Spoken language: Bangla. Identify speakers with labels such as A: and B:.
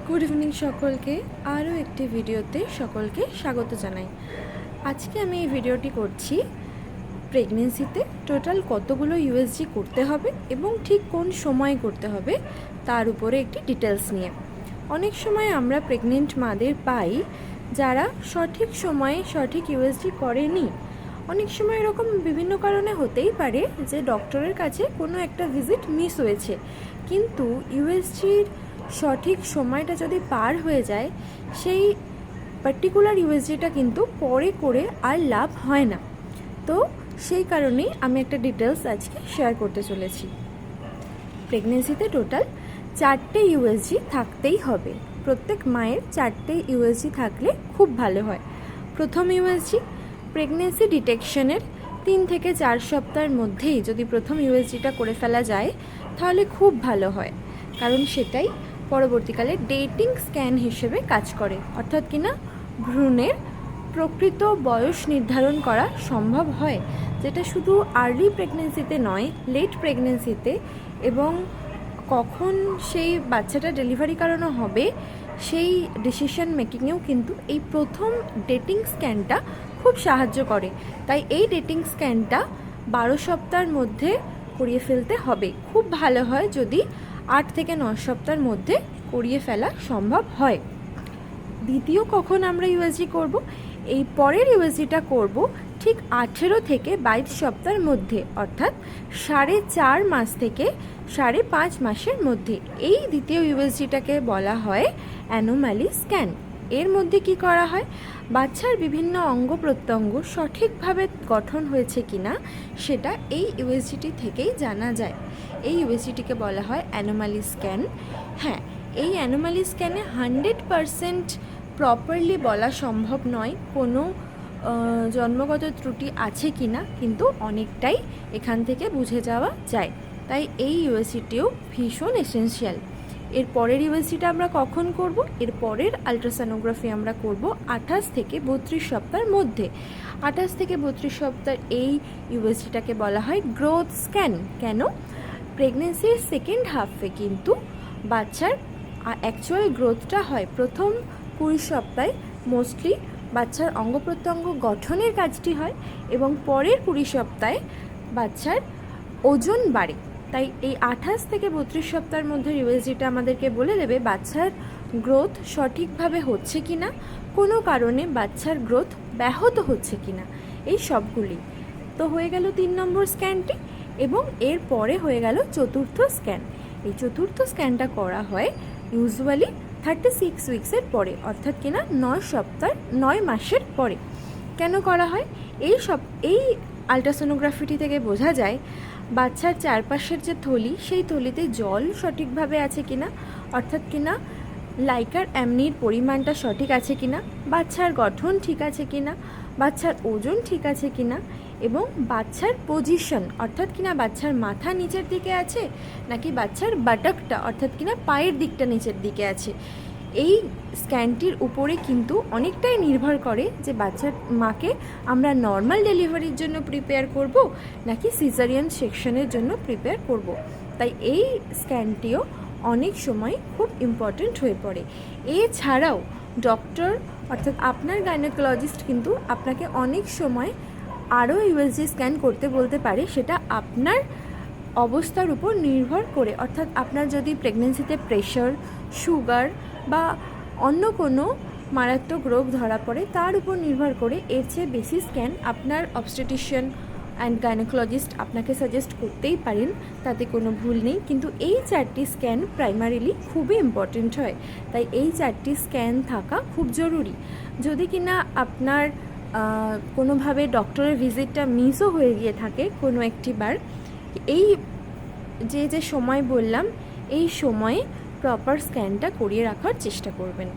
A: গুড ইভিনিং সকলকে। আরও একটি ভিডিওতে সকলকে স্বাগত জানাই। আজকে আমি এই ভিডিওটি করছি প্রেগনেন্সিতে টোটাল কতগুলো ইউএসজি করতে হবে এবং ঠিক কোন সময় করতে হবে তার উপরে একটি ডিটেলস নিয়ে। অনেক সময় আমরা প্রেগনেন্ট মাদের পাই যারা সঠিক সময়ে সঠিক ইউএসজি করেনি। অনেক সময় এরকম বিভিন্ন কারণে হতেই পারে যে ডক্টরের কাছে কোনো একটা ভিজিট মিস হয়েছে, কিন্তু ইউএসজির সঠিক সময়টা যদি পার হয়ে যায় সেই পার্টিকুলার ইউএসজিটা কিন্তু পরে করে আর লাভ হয় না। তো সেই কারণেই আমি একটা ডিটেলস আজকে শেয়ার করতে চলেছি। প্রেগনেন্সিতে টোটাল 4টে ইউএসজি থাকতেই হবে। প্রত্যেক মায়ের 4টে ইউএসজি থাকলে খুব ভালো হয়। প্রথম ইউএসজি প্রেগনেন্সি ডিটেকশনের 3 থেকে 4 সপ্তাহের মধ্যেই যদি প্রথম ইউএসজিটা করে ফেলা যায় তাহলে খুব ভালো হয়, কারণ সেটাই পরবর্তীকালে ডেটিং স্ক্যান হিসেবে কাজ করে, অর্থাৎ কিনা ভ্রূণের প্রকৃত বয়স নির্ধারণ করা সম্ভব হয়, যেটা শুধু আর্লি প্রেগনেন্সিতে নয়, লেট প্রেগনেন্সিতে এবং কখন সেই বাচ্চাটা ডেলিভারি করানো হবে সেই ডিসিশন মেকিংয়েও কিন্তু এই প্রথম ডেটিং স্ক্যানটা খুব সাহায্য করে। তাই এই ডেটিং স্ক্যানটা 12 সপ্তাহের মধ্যে করিয়ে ফেলতে হবে। খুব ভালো হয় যদি 8 থেকে 9 সপ্তাহের মধ্যে করিয়ে ফেলা সম্ভব হয়। দ্বিতীয় কখন আমরা ইউএসজি করব? এই পরের ইউএসজিটা করব ঠিক 18 থেকে 22 সপ্তাহের মধ্যে, অর্থাৎ 4.5 মাস থেকে 5.5 মাসের মধ্যে। এই দ্বিতীয় ইউএসজিটাকে বলা হয় অ্যানোমালি স্ক্যান। এর মধ্যে কি করা হয়? বাচ্চার বিভিন্ন অঙ্গ প্রত্যঙ্গ সঠিকভাবে গঠন হয়েছে কিনা সেটা এই ইউএসজিটি থেকেই জানা যায়। এই ইউএসজিটিকে বলা হয় অ্যানোমালি স্ক্যান। হ্যাঁ, এই অ্যানোমালি স্ক্যানে 100% প্রপারলি বলা সম্ভব নয় কোনো জন্মগত ত্রুটি আছে কি না, কিন্তু অনেকটাই এখান থেকে বুঝে যাওয়া যায়। তাই এই ইউএসজিটিও ভীষণ এসেনশিয়াল। এর পরের ইউএসজিটা আমরা কখন করব? এর পরের আলট্রাসোনোগ্রাফি আমরা করব 28 থেকে 32 সপ্তাহের মধ্যে। 28 থেকে 32 সপ্তাহ এই ইউএসজিটাকে বলা হয় গ্রোথ স্ক্যান। কেন? প্রেগনেন্সির সেকেন্ড হাফে কিন্তু বাচ্চার অ্যাকচুয়াল গ্রোথটা হয় প্রথম 20 সপ্তাহে। মোস্টলি বাচ্চার অঙ্গ প্রত্যঙ্গ গঠনের কাজটি হয় এবং পরের 20 সপ্তাহে বাচ্চার ওজন বাড়ে। তাই এই 28 থেকে 32 সপ্তাহের মধ্যে ইউএসজিটা আমাদেরকে বলে দেবে বাচ্চার গ্রোথ সঠিকভাবে হচ্ছে কি না, কোনো কারণে বাচ্চার গ্রোথ ব্যাহত হচ্ছে কি না, এই সবগুলি। তো হয়ে গেল 3 নম্বর স্ক্যানটি, এবং এর পরে হয়ে গেল চতুর্থ স্ক্যান। এই চতুর্থ স্ক্যানটা করা হয় ইউজুয়ালি 36 উইক্সের পরে, অর্থাৎ কিনা 9 মাসের পরে। কেন করা হয়? এই আলট্রাসোনোগ্রাফিটি থেকে বোঝা যায় বাচ্চার চারপাশের যে থলি, সেই থলিতে জল সঠিকভাবে আছে কিনা, অর্থাৎ কিনা লাইকার অ্যামনির পরিমাণটা সঠিক আছে কিনা, বাচ্চার গঠন ঠিক আছে কিনা, বাচ্চার ওজন ঠিক আছে কিনা, এবং বাচ্চার পজিশন, অর্থাৎ কিনা বাচ্চার মাথা নিচের দিকে আছে নাকি বাচ্চার বাটকটা অর্থাৎ কিনা পায়ের দিকটা নিচের দিকে আছে। এই স্ক্যানটির উপরে কিন্তু অনেকটাই নির্ভর করে যে বাচ্চার মাকে আমরা নর্মাল ডেলিভারির জন্য প্রিপেয়ার করব নাকি সিজারিয়ান সেকশনের জন্য প্রিপেয়ার করব। তাই এই স্ক্যানটিও অনেক সময় খুব ইম্পর্ট্যান্ট হয়ে পড়ে। এছাড়াও ডক্টর অর্থাৎ আপনার গাইনোকোলজিস্ট কিন্তু আপনাকে অনেক সময় আরও ইউএসজি স্ক্যান করতে বলতে পারে, সেটা আপনার অবস্থার উপর নির্ভর করে। অর্থাৎ আপনার যদি প্রেগনেন্সিতে প্রেশার, সুগার বা অন্য কোনো মারাত্মক রোগ ধরা পড়ে তার উপর নির্ভর করে এর চেয়ে বেশি স্ক্যান আপনার অবস্টেটিশিয়ান অ্যান্ড গাইনোকোলজিস্ট আপনাকে সাজেস্ট করতেই পারেন, তাতে কোনো ভুল নেই। কিন্তু এই 4টি স্ক্যান প্রাইমারিলি খুবই ইম্পর্টেন্ট হয়, তাই এই 4টি স্ক্যান থাকা খুব জরুরি। যদি কিনা আপনার কোনোভাবে ডক্টরের ভিজিটটা মিসও হয়ে গিয়ে থাকে কোনো একটি বার, এই যে সময় বললাম এই সময়ে প্রপার স্ক্যানটা করিয়ে রাখার চেষ্টা করবেন।